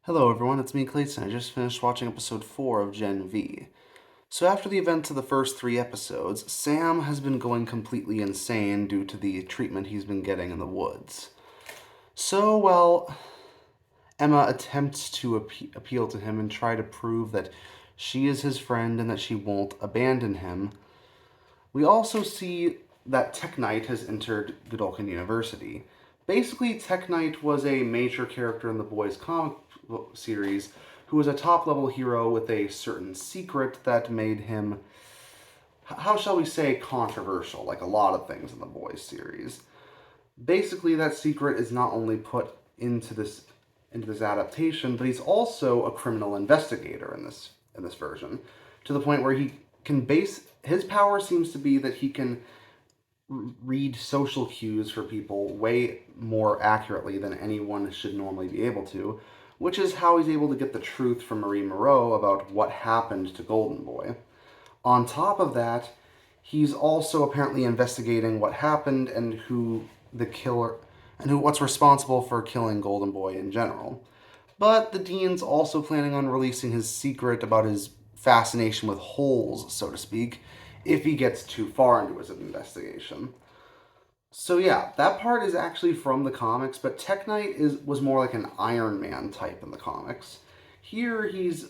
Hello everyone, it's me Clayton. I just finished watching episode 4 of Gen V. So after the events of the first 3 episodes, Sam has been going completely insane due to the treatment he's been getting in the woods. So, Emma attempts to appeal to him and try to prove that she is his friend and that she won't abandon him. We also see that Tek Knight has entered Godolphin University. Basically, Tek Knight was a major character in the boys' comic series who was a top level hero with a certain secret that made him, how shall we say, controversial, like a lot of things in the boys' series. Basically, that secret is not only put into this adaptation, but he's also a criminal investigator in this version, to the point where he can base his power seems to be that he can read social cues for people way more accurately than anyone should normally be able to, which is how he's able to get the truth from Marie Moreau about what happened to Golden Boy. On top of that, he's also apparently investigating what happened and who the killer and what's responsible for killing Golden Boy in general. But the Dean's also planning on releasing his secret about his fascination with holes, so to speak, if he gets too far into his investigation. So yeah, that part is actually from the comics, but Tek Knight was more like an Iron Man type in the comics. Here he's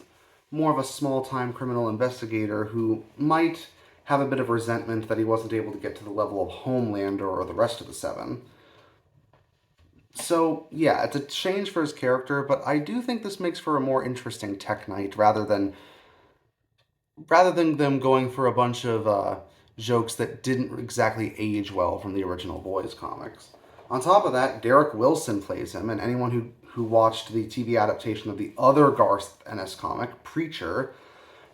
more of a small-time criminal investigator who might have a bit of resentment that he wasn't able to get to the level of Homelander or the rest of the Seven. So yeah, it's a change for his character, but I do think this makes for a more interesting Tek Knight rather than them going for a bunch of jokes that didn't exactly age well from the original Boys comics. On top of that, Derek Wilson plays him, and anyone who watched the TV adaptation of the other Garth Ennis comic, Preacher,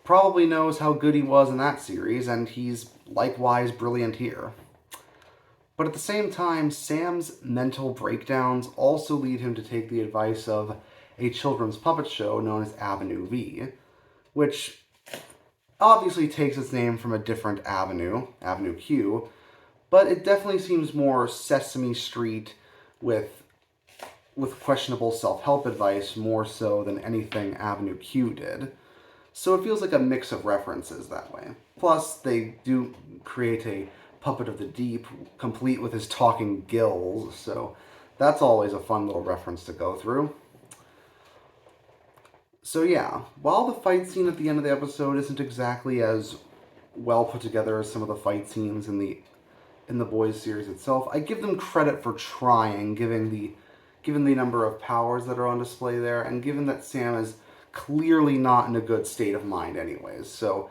probably knows how good he was in that series, and he's likewise brilliant here. But at the same time, Sam's mental breakdowns also lead him to take the advice of a children's puppet show known as Avenue V, which obviously takes its name from a different avenue, Avenue Q, but it definitely seems more Sesame Street with questionable self-help advice more so than anything Avenue Q did. So it feels like a mix of references that way. Plus, they do create a puppet of the deep, complete with his talking gills, so that's always a fun little reference to go through. So yeah, while the fight scene at the end of the episode isn't exactly as well put together as some of the fight scenes in the Boys series itself, I give them credit for trying, given the number of powers that are on display there, and given that Sam is clearly not in a good state of mind anyways. So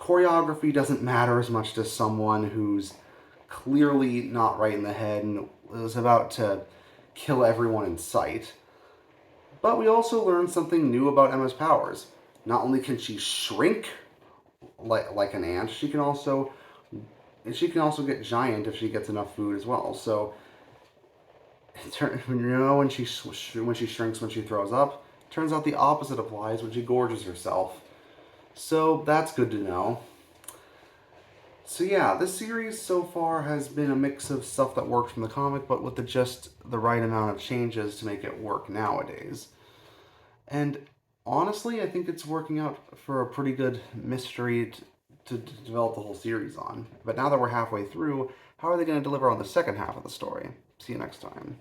choreography doesn't matter as much to someone who's clearly not right in the head and is about to kill everyone in sight. But we also learned something new about Emma's powers. Not only can she shrink like an ant, she can also get giant if she gets enough food as well. So when she shrinks when she throws up, turns out the opposite applies when she gorges herself. So that's good to know. So yeah, this series so far has been a mix of stuff that worked from the comic, but with just the right amount of changes to make it work nowadays. And honestly, I think it's working out for a pretty good mystery to develop the whole series on. But now that we're halfway through, how are they going to deliver on the second half of the story? See you next time.